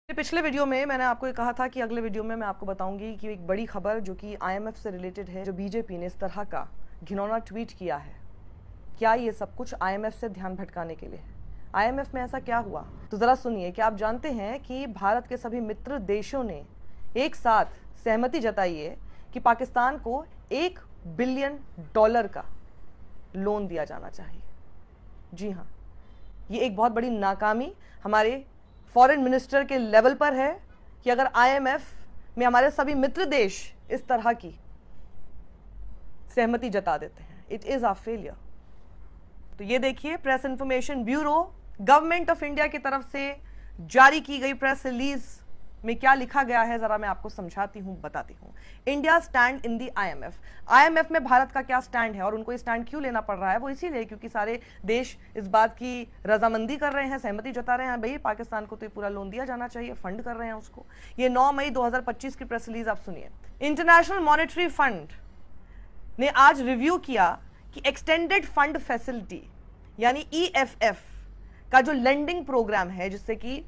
पिछले वीडियो में मैंने आपको ये कहा था कि अगले वीडियो में मैं आपको बताऊंगी कि एक बड़ी खबर जो कि आईएमएफ से रिलेटेड है, जो बीजेपी ने इस तरह का घिनौना ट्वीट किया है। क्या ये सब कुछ आईएमएफ से ध्यान भटकाने के लिए है? आईएमएफ में ऐसा क्या हुआ? तो जरा सुनिए कि आप जानते हैं कि भारत के सभी मित्र देशों ने एक साथ सहमति जताई है कि पाकिस्तान को $1 बिलियन का लोन दिया जाना चाहिए। जी हाँ, ये एक बहुत बड़ी नाकामी हमारे फॉरेन मिनिस्टर के लेवल पर है कि अगर आईएमएफ में हमारे सभी मित्र देश इस तरह की सहमति जता देते हैं, इट इज अ फेलियर। तो ये देखिए, press information bureau government of India की तरफ से जारी की गई प्रेस रिलीज में क्या लिखा गया है, जरा मैं आपको समझाती हूं, बताती हूं। India stand in the IMF. IMF में भारत का क्या स्टैंड है और उनको स्टैंड क्यों लेना पड़ रहा है? वो इसीलिए क्योंकि सारे देश इस बात की रजामंदी कर रहे हैं, सहमति जता रहे हैं, भाई पाकिस्तान को तो ये पूरा लोन दिया जाना चाहिए, फंड कर रहे हैं उसको। ये 9 मई 2025 की प्रेस रिलीज आप सुनिए। इंटरनेशनल मॉनेटरी फंड ने आज रिव्यू किया कि एक्सटेंडेड फंड फैसिलिटी यानी ईएफएफ का जो लेंडिंग प्रोग्राम है, जिससे कि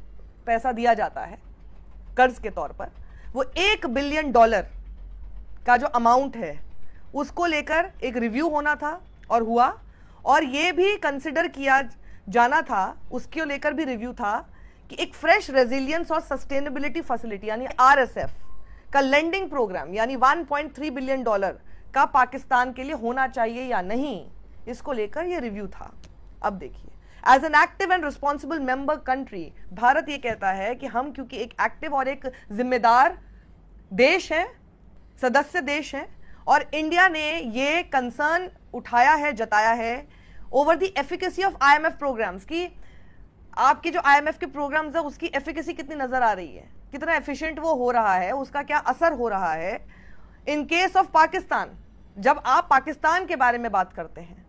पैसा दिया जाता है कर्ज के तौर पर, वो $1 बिलियन का जो अमाउंट है उसको लेकर एक रिव्यू होना था और हुआ, और ये भी कंसिडर किया जाना था, उसके लेकर भी रिव्यू था कि एक फ्रेश रेजिलियंस और सस्टेनेबिलिटी फैसिलिटी यानी आरएसएफ का लेंडिंग प्रोग्राम यानी $1.3 बिलियन का पाकिस्तान के लिए होना चाहिए या नहीं, इसको लेकर ये रिव्यू था। अब देखिए, as an active and responsible member country, Bharat ये कहता है कि हम क्योंकि एक एक्टिव और एक जिम्मेदार देश है, सदस्य देश है, और इंडिया ने ये कंसर्न उठाया है, जताया है over the efficacy of IMF programmes की आपकी जो आईएमएफ के प्रोग्राम्स है उसकी एफिकेसी कितनी नजर आ रही है, कितना एफिशिएंट वो हो रहा है, उसका क्या असर हो रहा है इन केस ऑफ पाकिस्तान। जब आप पाकिस्तान के बारे में बात करते हैं,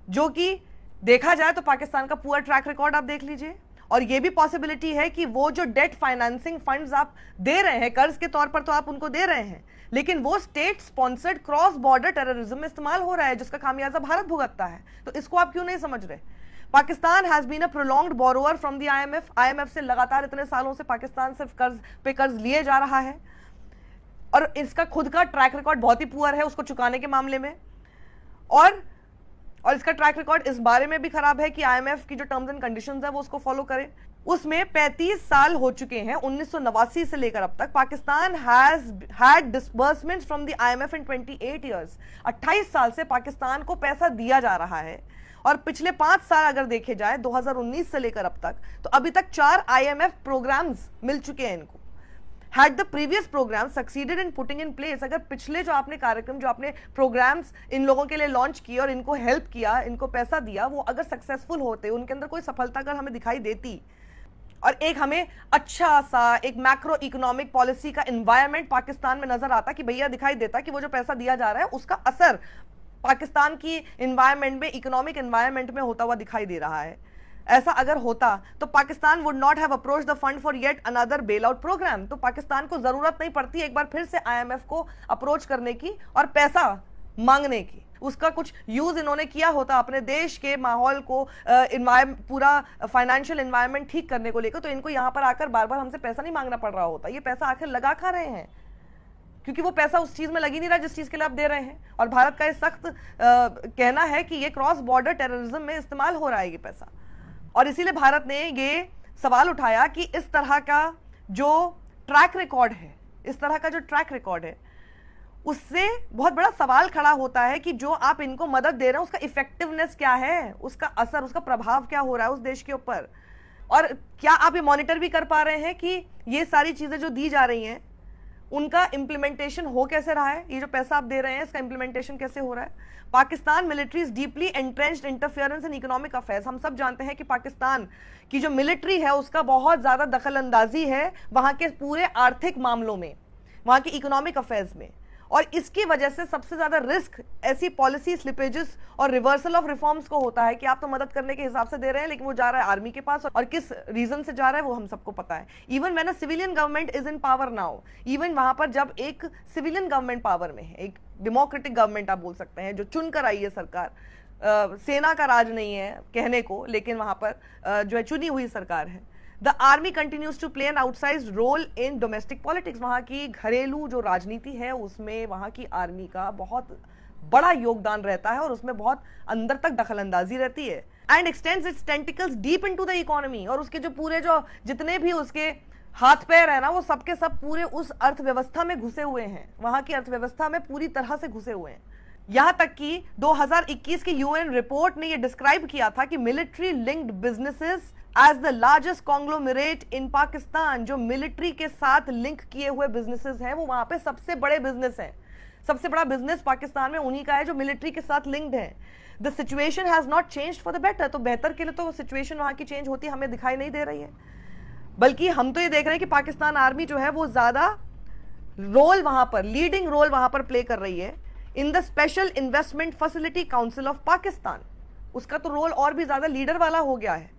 जो कि देखा जाए तो पाकिस्तान का पूरा ट्रैक रिकॉर्ड आप देख लीजिए, और यह भी पॉसिबिलिटी है कि वो जो डेट फाइनेंसिंग फंड्स आप दे रहे हैं कर्ज के तौर पर, तो आप उनको दे रहे हैं, लेकिन वो state sponsored cross border terrorism में इस्तेमाल हो रहा है, जिसका खामियाजा भारत भुगतता है। तो इसको आप क्यों नहीं समझ रहे? Pakistan has been a prolonged borrower from the IMF. IMF से लगातार इतने सालों से पाकिस्तान सिर्फ कर्ज पे कर्ज लिए जा रहा है, और इसका खुद का ट्रैक रिकॉर्ड बहुत ही पुअर है उसको चुकाने के मामले में, और इसका ट्रैक रिकॉर्ड इस बारे में भी खराब है कि आईएमएफ की जो टर्म्स एंड कंडीशंस है वो उसको फॉलो करे। उसमें 35 साल हो चुके हैं, 1989 से लेकर अब तक। Pakistan has had disbursements from the IMF in 28 years. 28 साल से पाकिस्तान को पैसा दिया जा रहा है, और पिछले 5 साल अगर देखे जाए 2019 से लेकर अब तक, तो अभी तक 4 आईएमएफ प्रोग्राम्स मिल चुके हैं इनको। Had the previous program succeeded in putting in place, अगर पिछले जो आपने कार्यक्रम, जो आपने प्रोग्राम्स इन लोगों के लिए लॉन्च किए और इनको हेल्प किया, इनको पैसा दिया, वो अगर सक्सेसफुल होते, उनके अंदर कोई सफलता अगर हमें दिखाई देती, और एक हमें अच्छा सा एक मैक्रो इकोनॉमिक पॉलिसी का एनवायरनमेंट पाकिस्तान में नजर आता कि भैया दिखाई देता कि वो जो पैसा दिया जा रहा है उसका असर पाकिस्तान की एनवायरनमेंट में, इकोनॉमिक एनवायरनमेंट में होता हुआ दिखाई दे रहा है, ऐसा अगर होता तो Pakistan would not have approached the fund for yet another bail out program. तो पाकिस्तान को जरूरत नहीं पड़ती एक बार फिर से आईएमएफ को अप्रोच करने की और पैसा मांगने की। उसका कुछ यूज इन्होंने किया होता अपने देश के माहौल को, पूरा फाइनेंशियल एनवायरनमेंट ठीक करने को लेकर, तो इनको यहां पर आकर बार बार हमसे पैसा नहीं मांगना पड़ रहा होता। ये पैसा आखिर लगा खा रहे हैं क्योंकि वो पैसा उस चीज में लग ही नहीं रहा जिस चीज के लिए आप दे रहे हैं, और भारत का ये सख्त कहना है कि ये क्रॉस बॉर्डर टेररिज्म में इस्तेमाल हो रहा है ये पैसा। और इसीलिए भारत ने ये सवाल उठाया कि इस तरह का जो ट्रैक रिकॉर्ड है, इस तरह का जो ट्रैक रिकॉर्ड है, उससे बहुत बड़ा सवाल खड़ा होता है कि जो आप इनको मदद दे रहे हैं उसका इफेक्टिवनेस क्या है, उसका असर, उसका प्रभाव क्या हो रहा है उस देश के ऊपर, और क्या आप ये मॉनिटर भी कर पा रहे हैं कि ये सारी चीजें जो दी जा रही हैं उनका इंप्लीमेंटेशन हो कैसे रहा है, ये जो पैसा आप दे रहे हैं इसका इंप्लीमेंटेशन कैसे हो रहा है। Pakistan military is deeply entrenched interference in economic affairs. हम सब जानते हैं कि पाकिस्तान की जो मिलिट्री है उसका बहुत ज्यादा दखल अंदाजी है वहां के पूरे आर्थिक मामलों में, वहां के इकोनॉमिक अफेयर्स में, और इसकी वजह से सबसे ज्यादा रिस्क ऐसी पॉलिसी स्लिपेजेस और रिवर्सल ऑफ रिफॉर्म्स को होता है कि आप तो मदद करने के हिसाब से दे रहे हैं लेकिन वो जा रहा है आर्मी के पास, और किस रीजन से जा रहा है वो हम सबको पता है। Even when a civilian government is in power now, even वहां पर जब एक सिविलियन गवर्नमेंट पावर में है, एक डेमोक्रेटिक गवर्नमेंट आप बोल सकते हैं जो चुनकर आई है सरकार, सेना का राज नहीं है कहने को, लेकिन वहां पर जो है चुनी हुई सरकार है, the army continues to play an outsized role in domestic politics. वहां की घरेलू जो राजनीति है उसमें वहां की आर्मी का बहुत बड़ा योगदान रहता है और उसमें बहुत अंदर तक दखलंदाजी रहती है। And x tends it's tentacles deep into the economy, और उसके जो पूरे जो जितने भी उसके हाथ पैर है ना वो सबके सब पूरे उस अर्थव्यवस्था में घुसे हुए हैं, वहां की अर्थव्यवस्था में पूरी तरह से घुसे हुए हैं। यहां तक कि 2021 की यूएन रिपोर्ट ने यह डिस्क्राइब किया था कि military linked businesses as the largest conglomerate in Pakistan. जो मिलिट्री के साथ लिंक किए हुए बिजनेसेस हैं वो वहां पे सबसे बड़े बिजनेस हैं। सबसे बड़ा बिजनेस पाकिस्तान में उन्हीं का है जो मिलिट्री के साथ लिंक्ड है। The situation has not changed for the better. तो बेहतर के लिए तो सिचुएशन वहां की चेंज होती हमें दिखाई नहीं दे रही है, बल्कि हम तो ये देख रहे हैं कि पाकिस्तान आर्मी जो है वो ज्यादा रोल वहां पर, लीडिंग रोल वहां पर प्ले कर रही है in the special investment facility council of Pakistan. उसका तो रोल और भी ज्यादा लीडर वाला हो गया है।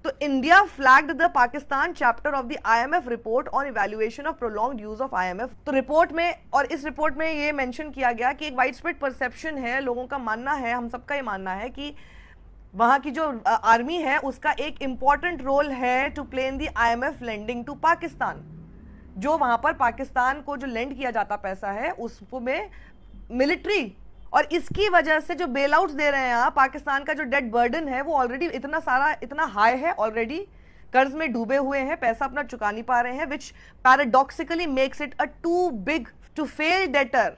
तो India flagged the Pakistan chapter of the IMF report on evaluation of prolonged use of IMF. तो रिपोर्ट में, और इस रिपोर्ट में ये मेंशन किया गया कि एक वाइड स्प्रेड परसेप्शन है, लोगों का मानना है, हम सबका ये मानना है कि वहां की जो आर्मी है उसका एक इंपॉर्टेंट रोल है to play in the IMF lending to Pakistan. जो वहां पर पाकिस्तान को जो लेंड किया जाता पैसा है उसमें मिलिट्री, और इसकी वजह से जो बेल आउट्स दे रहे हैं यहाँ, पाकिस्तान का जो डेट बर्डन है वो ऑलरेडी इतना सारा, इतना हाई है, ऑलरेडी कर्ज में डूबे हुए हैं, पैसा अपना चुका नहीं पा रहे हैं, which paradoxically makes it a too big to fail debtor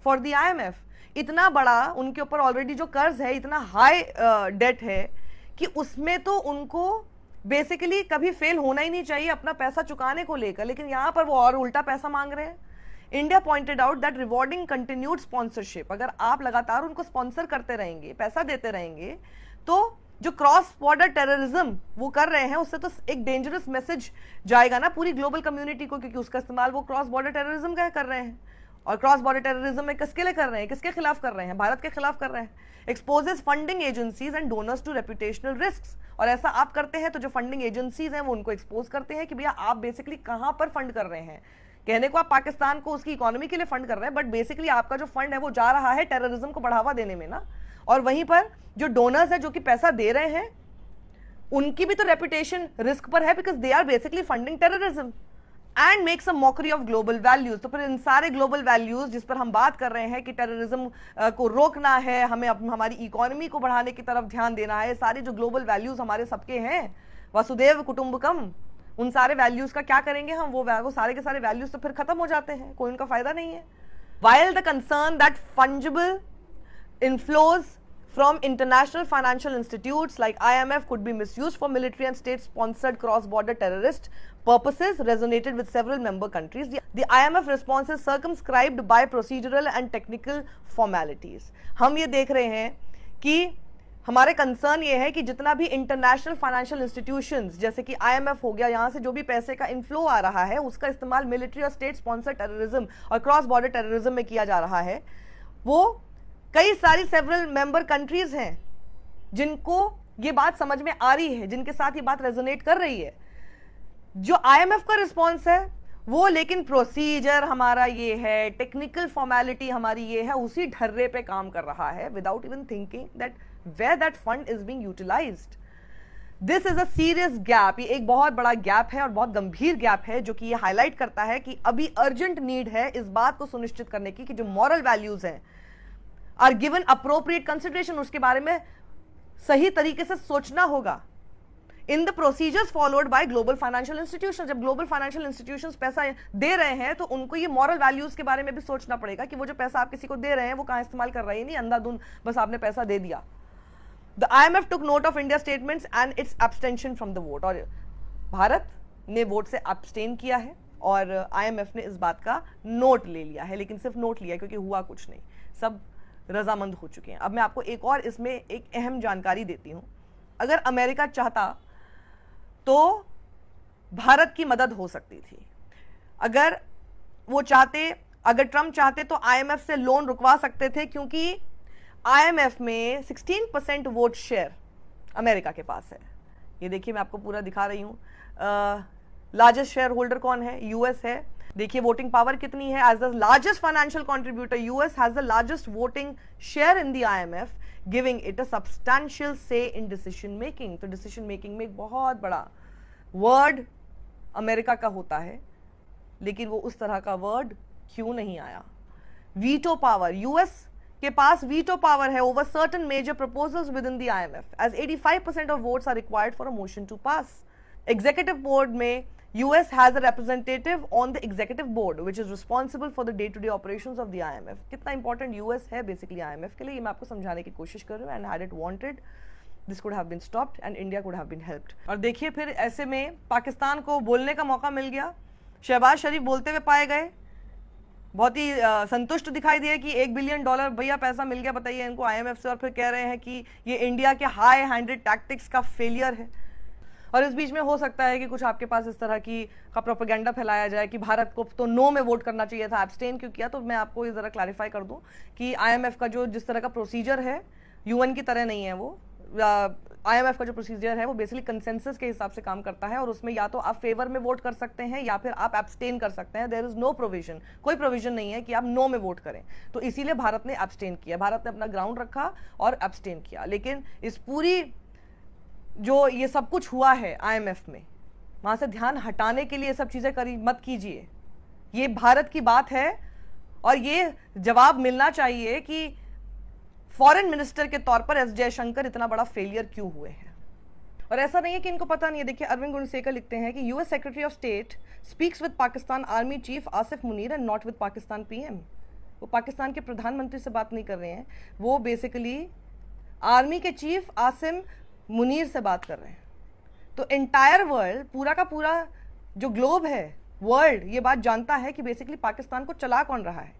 for the IMF. इतना बड़ा उनके ऊपर ऑलरेडी जो कर्ज है, इतना हाई डेट है कि उसमें तो उनको बेसिकली कभी फेल होना ही नहीं चाहिए अपना पैसा चुकाने को लेकर, लेकिन यहां पर वो और उल्टा पैसा मांग रहे हैं। India pointed out that rewarding continued sponsorship, अगर आप लगातार उनको स्पॉन्सर करते रहेंगे, पैसा देते रहेंगे, तो जो क्रॉस बॉर्डर टेररिज्म वो कर रहे हैं उससे तो एक डेंजरस मैसेज जाएगा ना पूरी ग्लोबल कम्युनिटी को, क्योंकि उसका इस्तेमाल वो क्रॉस बॉर्डर टेररिज्म का कर रहे हैं। और क्रॉस बॉर्डर टेररिज्म में किसके लिए कर रहे हैं, किसके खिलाफ कर रहे हैं, भारत के खिलाफ कर रहे हैं। Exposes funding agencies and donors to reputational risks, और ऐसा आप करते हैं तो जो फंडिंग एजेंसीज हैं वो उनको एक्सपोज करते हैं कि भैया आप बेसिकली कहां पर फंड कर रहे हैं। कहने को आप पाकिस्तान को उसकी इकोनॉमी के लिए फंड कर रहे हैं, बट बेसिकली आपका जो फंड है वो जा रहा है टेररिज्म को बढ़ावा देने में ना। और वहीं पर जो डोनर्स है जो कि पैसा दे रहे हैं उनकी भी तो रेपुटेशन रिस्क पर है, because they are basically funding terrorism and makes a mockery of global values. तो फिर इन सारे ग्लोबल वैल्यूज जिस पर हम बात कर रहे हैं कि टेररिज्म को रोकना है, हमें हमारी इकोनॉमी को बढ़ाने की तरफ ध्यान देना है, सारे जो ग्लोबल वैल्यूज हमारे सबके हैं, वसुदेव कुटुंबकम, उन सारे वैल्यूज का क्या करेंगे हम, वो सारे के सारे वैल्यूज तो फिर खत्म हो जाते हैं, कोई उनका फायदा नहीं है। While the concern that fungible inflows from international financial institutes like IMF could be misused for military and state-sponsored cross-border terrorist purposes resonated with several member countries, the IMF response is circumscribed by procedural and technical formalities. हम ये देख रहे हैं कि हमारे concern ये है कि जितना भी इंटरनेशनल फाइनेंशियल इंस्टीट्यूशंस जैसे कि आईएमएफ हो गया, यहाँ से जो भी पैसे का इनफ्लो आ रहा है उसका इस्तेमाल मिलिट्री और स्टेट स्पॉन्सर टेररिज्म और क्रॉस बॉर्डर टेररिज्म में किया जा रहा है। वो कई सारी सेवरल मेंबर कंट्रीज हैं जिनको ये बात समझ में आ रही है, जिनके साथ ये बात रेजोनेट कर रही है। जो आईएमएफ का रिस्पॉन्स है वो लेकिन प्रोसीजर हमारा ये है, टेक्निकल फॉर्मेलिटी हमारी ये है, उसी ढर्रे पे काम कर रहा है without even thinking that where that fund is being utilized. This is a serious gap. ये एक बहुत बड़ा गैप है और बहुत गंभीर गैप है जो कि ये हाईलाइट करता है कि अभी अर्जेंट नीड है इस बात को सुनिश्चित करने की कि जो मॉरल वैल्यूज हैं आर गिवन अप्रोप्रिएट कंसिडरेशन, उसके बारे में सही तरीके से सोचना होगा। In the procedures followed by global financial institution, जब ग्लोबल फाइनेंशियल इंस्टीट्यूशंस पैसा दे रहे हैं तो उनको ये मॉरल वैल्यूज के बारे में भी सोचना पड़ेगा कि वो जो पैसा आप किसी को दे रहे हैं वो कहां इस्तेमाल कर रहे हैं, नहीं अंधाधुंध बस आपने पैसा दे दिया। The IMF took note of India's statements and its abstention from the vote. और भारत ने वोट से abstain किया है और IMF ने इस बात का नोट ले लिया है, लेकिन सिर्फ नोट लिया क्योंकि हुआ कुछ नहीं, सब रजामंद हो चुके हैं। अब मैं आपको एक और इसमें एक अहम जानकारी देती हूं। अगर अमेरिका चाहता तो भारत की मदद हो सकती थी। अगर वो चाहते, अगर ट्रंप चाहते तो IMF से लोन रुकवा सकते थे, क्योंकि आईएमएफ में 16% वोट शेयर अमेरिका के पास है। ये देखिए मैं आपको पूरा दिखा रही हूं। लार्जेस्ट शेयर होल्डर कौन है, यूएस है। देखिए वोटिंग पावर कितनी है। As the largest financial contributor US has the largest voting share in the IMF, giving it a substantial say in decision making. तो डिसीजन मेकिंग में एक बहुत बड़ा वर्ड अमेरिका का होता है, लेकिन वो उस तरह का वर्ड क्यों नहीं आया? वीटो पावर, यूएस के पास वीटो पावर है over certain major proposals within the IMF, as 85% of votes are required for a motion to pass. Executive board में US has a representative on the executive board which is responsible for the day-to-day operations of the IMF. कितना important US है basically IMF के लिए, ये मैं आपको समझाने की कोशिश कर रही हूँ। And had it wanted, this could have been stopped and India could have been helped. और देखिए फिर ऐसे में पाकिस्तान को बोलने का मौका मिल गया। शहबाज शरीफ बोलते हुए पाए गए, बहुत ही संतुष्ट दिखाई दिए कि $1 बिलियन भैया पैसा मिल गया, बताइए इनको IMF से, और फिर कह रहे हैं कि ये इंडिया के हाई हैंडेड टैक्टिक्स का फेलियर है। और इस बीच में हो सकता है कि कुछ आपके पास इस तरह की का प्रोपेगेंडा फैलाया जाए कि भारत को तो नो में वोट करना चाहिए था, एब्सटेन क्यों किया। तो मैं आपको ये ज़रा क्लैरिफाई कर दूं कि IMF का जो जिस तरह का प्रोसीजर है UN की तरह नहीं है। वो IMF का जो प्रोसीजर है वो बेसिकली कंसेंसस के हिसाब से काम करता है, और उसमें या तो आप फेवर में वोट कर सकते हैं या फिर आप एब्सटेन कर सकते हैं। देयर इज नो प्रोविजन, कोई प्रोविजन नहीं है कि आप नो में वोट करें। तो इसीलिए भारत ने एब्सटेन किया, भारत ने अपना ग्राउंड रखा और एब्सटेन किया। लेकिन इस पूरी जो ये सब कुछ हुआ है IMF में, वहां से ध्यान हटाने के लिए सब चीजें करी मत कीजिए। ये भारत की बात है और ये जवाब मिलना चाहिए कि फॉरेन मिनिस्टर के तौर पर एस जयशंकर इतना बड़ा फेलियर क्यों हुए हैं। और ऐसा नहीं है कि इनको पता नहीं है। देखिए अरविंद गुणसेकर लिखते हैं कि US secretary of state speaks with Pakistan army chief Asif Munir and not with Pakistan PM। वो पाकिस्तान के प्रधानमंत्री से बात नहीं कर रहे हैं, वो बेसिकली आर्मी के चीफ आसिम मुनीर से बात कर रहे हैं। तो एंटायर वर्ल्ड, पूरा का पूरा जो ग्लोब है, वर्ल्ड ये बात जानता है कि बेसिकली पाकिस्तान को चला कौन रहा है।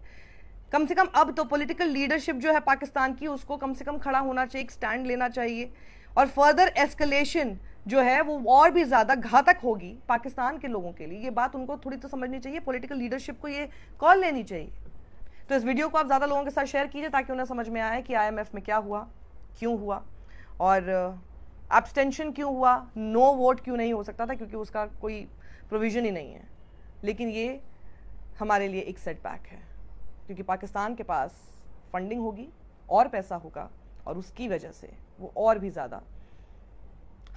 कम से कम अब तो पॉलिटिकल लीडरशिप जो है पाकिस्तान की, उसको कम से कम खड़ा होना चाहिए, एक स्टैंड लेना चाहिए। और फर्दर एस्केलेशन जो है वो और भी ज़्यादा घातक होगी पाकिस्तान के लोगों के लिए। ये बात उनको थोड़ी तो समझनी चाहिए, पॉलिटिकल लीडरशिप को ये कॉल लेनी चाहिए। तो इस वीडियो को आप ज़्यादा लोगों के साथ शेयर कीजिए ताकि उन्हें समझ में आए कि IMF में क्या हुआ, क्यों हुआ, और एब्सटेंशन क्यों हुआ, नो वोट क्यों नहीं हो सकता था, क्योंकि उसका कोई प्रोविजन ही नहीं है। लेकिन ये हमारे लिए एक सेटबैक है, क्योंकि पाकिस्तान के पास फंडिंग होगी और पैसा होगा, और उसकी वजह से वो और भी ज़्यादा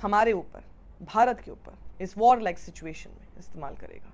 हमारे ऊपर, भारत के ऊपर इस वॉर लाइक सिचुएशन में इस्तेमाल करेगा।